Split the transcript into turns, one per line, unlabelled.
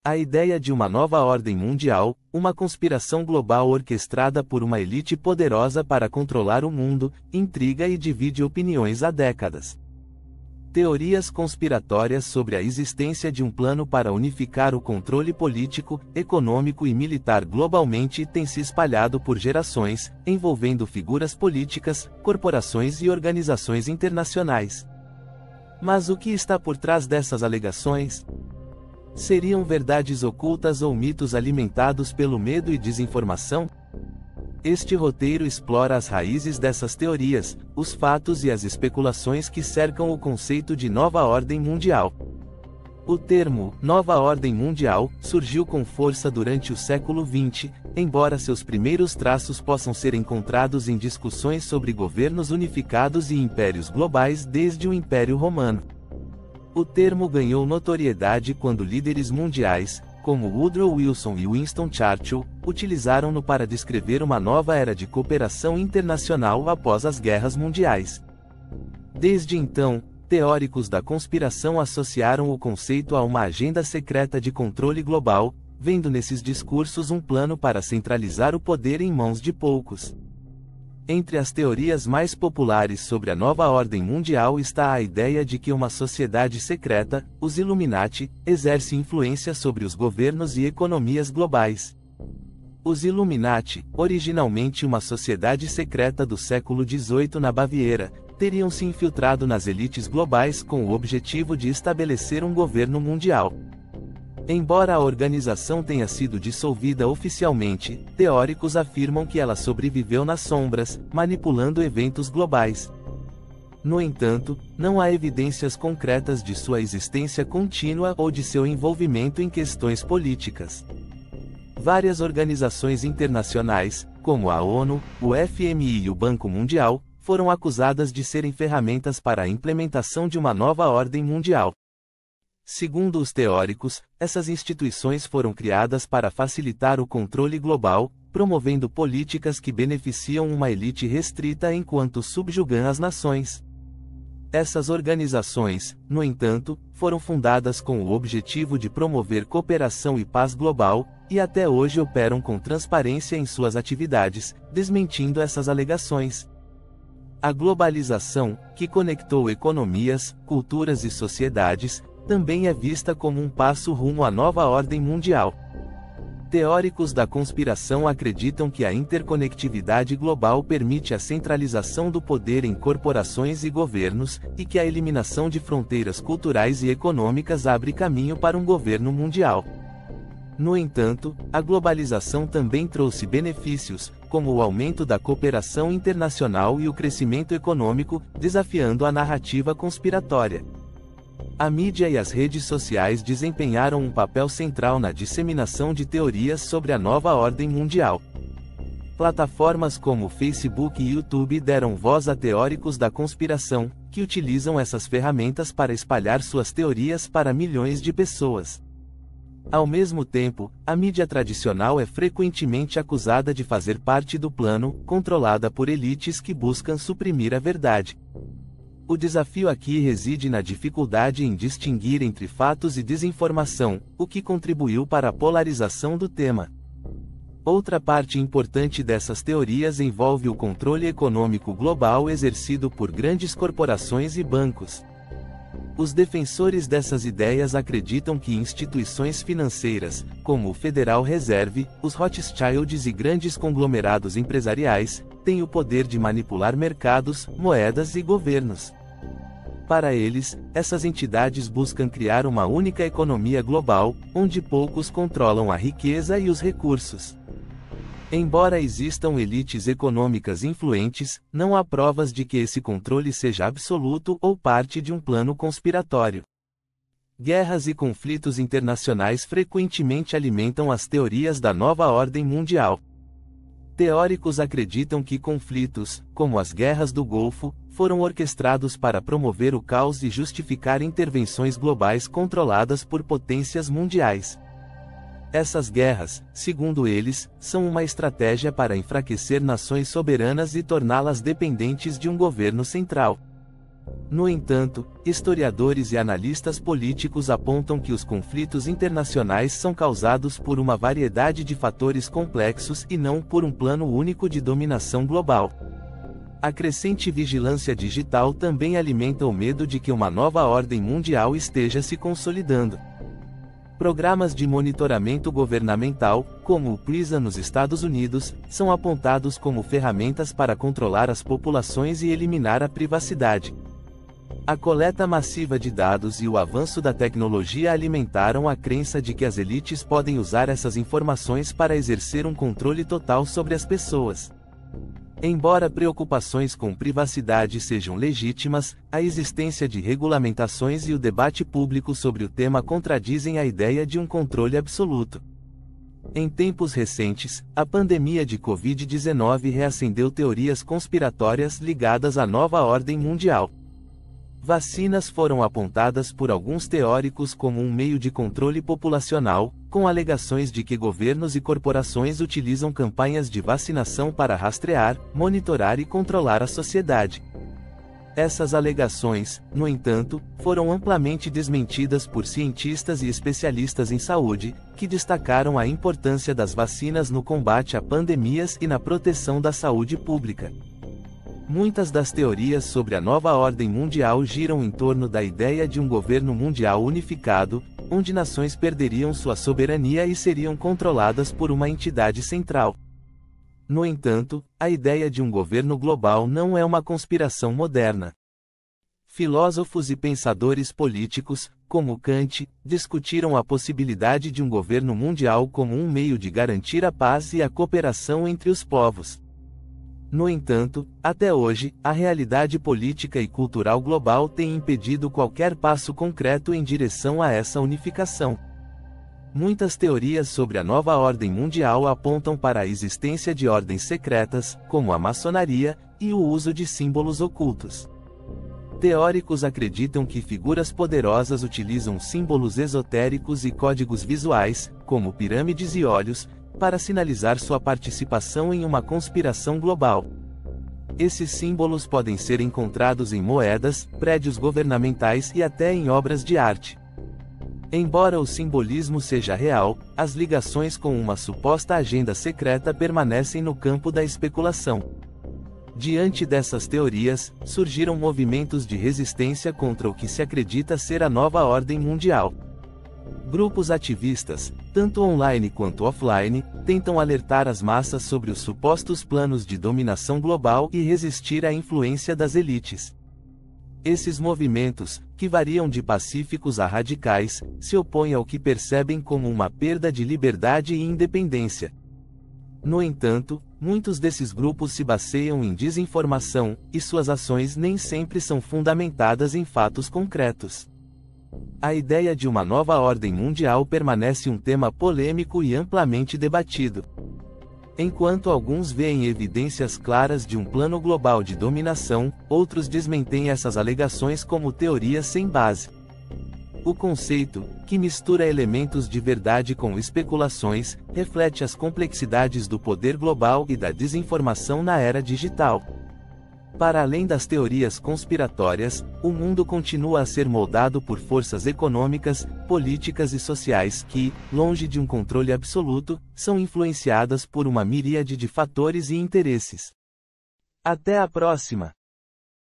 A ideia de uma nova ordem mundial, uma conspiração global orquestrada por uma elite poderosa para controlar o mundo, intriga e divide opiniões há décadas. Teorias conspiratórias sobre a existência de um plano para unificar o controle político, econômico e militar globalmente têm se espalhado por gerações, envolvendo figuras políticas, corporações e organizações internacionais. Mas o que está por trás dessas alegações? Seriam verdades ocultas ou mitos alimentados pelo medo e desinformação? Este roteiro explora as raízes dessas teorias, os fatos e as especulações que cercam o conceito de nova ordem mundial. O termo nova ordem mundial surgiu com força durante o século XX, embora seus primeiros traços possam ser encontrados em discussões sobre governos unificados e impérios globais desde o Império Romano. O termo ganhou notoriedade quando líderes mundiais, como Woodrow Wilson e Winston Churchill, utilizaram-no para descrever uma nova era de cooperação internacional após as guerras mundiais. Desde então, teóricos da conspiração associaram o conceito a uma agenda secreta de controle global, vendo nesses discursos um plano para centralizar o poder em mãos de poucos. Entre as teorias mais populares sobre a nova ordem mundial está a ideia de que uma sociedade secreta, os Illuminati, exerce influência sobre os governos e economias globais. Os Illuminati, originalmente uma sociedade secreta do século XVIII na Baviera, teriam se infiltrado nas elites globais com o objetivo de estabelecer um governo mundial. Embora a organização tenha sido dissolvida oficialmente, teóricos afirmam que ela sobreviveu nas sombras, manipulando eventos globais. No entanto, não há evidências concretas de sua existência contínua ou de seu envolvimento em questões políticas. Várias organizações internacionais, como a ONU, o FMI e o Banco Mundial, foram acusadas de serem ferramentas para a implementação de uma nova ordem mundial. Segundo os teóricos, essas instituições foram criadas para facilitar o controle global, promovendo políticas que beneficiam uma elite restrita enquanto subjugam as nações. Essas organizações, no entanto, foram fundadas com o objetivo de promover cooperação e paz global, e até hoje operam com transparência em suas atividades, desmentindo essas alegações. A globalização, que conectou economias, culturas e sociedades, também é vista como um passo rumo à nova ordem mundial. Teóricos da conspiração acreditam que a interconectividade global permite a centralização do poder em corporações e governos, e que a eliminação de fronteiras culturais e econômicas abre caminho para um governo mundial. No entanto, a globalização também trouxe benefícios, como o aumento da cooperação internacional e o crescimento econômico, desafiando a narrativa conspiratória. A mídia e as redes sociais desempenharam um papel central na disseminação de teorias sobre a nova ordem mundial. Plataformas como Facebook e YouTube deram voz a teóricos da conspiração, que utilizam essas ferramentas para espalhar suas teorias para milhões de pessoas. Ao mesmo tempo, a mídia tradicional é frequentemente acusada de fazer parte do plano, controlada por elites que buscam suprimir a verdade. O desafio aqui reside na dificuldade em distinguir entre fatos e desinformação, o que contribuiu para a polarização do tema. Outra parte importante dessas teorias envolve o controle econômico global exercido por grandes corporações e bancos. Os defensores dessas ideias acreditam que instituições financeiras, como o Federal Reserve, os Rothschilds e grandes conglomerados empresariais, têm o poder de manipular mercados, moedas e governos. Para eles, essas entidades buscam criar uma única economia global, onde poucos controlam a riqueza e os recursos. Embora existam elites econômicas influentes, não há provas de que esse controle seja absoluto ou parte de um plano conspiratório. Guerras e conflitos internacionais frequentemente alimentam as teorias da nova ordem mundial. Teóricos acreditam que conflitos, como as guerras do Golfo, foram orquestrados para promover o caos e justificar intervenções globais controladas por potências mundiais. Essas guerras, segundo eles, são uma estratégia para enfraquecer nações soberanas e torná-las dependentes de um governo central. No entanto, historiadores e analistas políticos apontam que os conflitos internacionais são causados por uma variedade de fatores complexos e não por um plano único de dominação global. A crescente vigilância digital também alimenta o medo de que uma nova ordem mundial esteja se consolidando. Programas de monitoramento governamental, como o PRISA nos Estados Unidos, são apontados como ferramentas para controlar as populações e eliminar a privacidade. A coleta massiva de dados e o avanço da tecnologia alimentaram a crença de que as elites podem usar essas informações para exercer um controle total sobre as pessoas. Embora preocupações com privacidade sejam legítimas, a existência de regulamentações e o debate público sobre o tema contradizem a ideia de um controle absoluto. Em tempos recentes, a pandemia de Covid-19 reacendeu teorias conspiratórias ligadas à nova ordem mundial. Vacinas foram apontadas por alguns teóricos como um meio de controle populacional, com alegações de que governos e corporações utilizam campanhas de vacinação para rastrear, monitorar e controlar a sociedade. Essas alegações, no entanto, foram amplamente desmentidas por cientistas e especialistas em saúde, que destacaram a importância das vacinas no combate a pandemias e na proteção da saúde pública. Muitas das teorias sobre a nova ordem mundial giram em torno da ideia de um governo mundial unificado, onde nações perderiam sua soberania e seriam controladas por uma entidade central. No entanto, a ideia de um governo global não é uma conspiração moderna. Filósofos e pensadores políticos, como Kant, discutiram a possibilidade de um governo mundial como um meio de garantir a paz e a cooperação entre os povos. No entanto, até hoje, a realidade política e cultural global tem impedido qualquer passo concreto em direção a essa unificação. Muitas teorias sobre a nova ordem mundial apontam para a existência de ordens secretas, como a maçonaria, e o uso de símbolos ocultos. Teóricos acreditam que figuras poderosas utilizam símbolos esotéricos e códigos visuais, como pirâmides e olhos, para sinalizar sua participação em uma conspiração global. Esses símbolos podem ser encontrados em moedas, prédios governamentais e até em obras de arte. Embora o simbolismo seja real, as ligações com uma suposta agenda secreta permanecem no campo da especulação. Diante dessas teorias, surgiram movimentos de resistência contra o que se acredita ser a nova ordem mundial. Grupos ativistas, tanto online quanto offline, tentam alertar as massas sobre os supostos planos de dominação global e resistir à influência das elites. Esses movimentos, que variam de pacíficos a radicais, se opõem ao que percebem como uma perda de liberdade e independência. No entanto, muitos desses grupos se baseiam em desinformação, e suas ações nem sempre são fundamentadas em fatos concretos. A ideia de uma nova ordem mundial permanece um tema polêmico e amplamente debatido. Enquanto alguns veem evidências claras de um plano global de dominação, outros desmentem essas alegações como teorias sem base. O conceito, que mistura elementos de verdade com especulações, reflete as complexidades do poder global e da desinformação na era digital. Para além das teorias conspiratórias, o mundo continua a ser moldado por forças econômicas, políticas e sociais que, longe de um controle absoluto, são influenciadas por uma miríade de fatores e interesses. Até a próxima!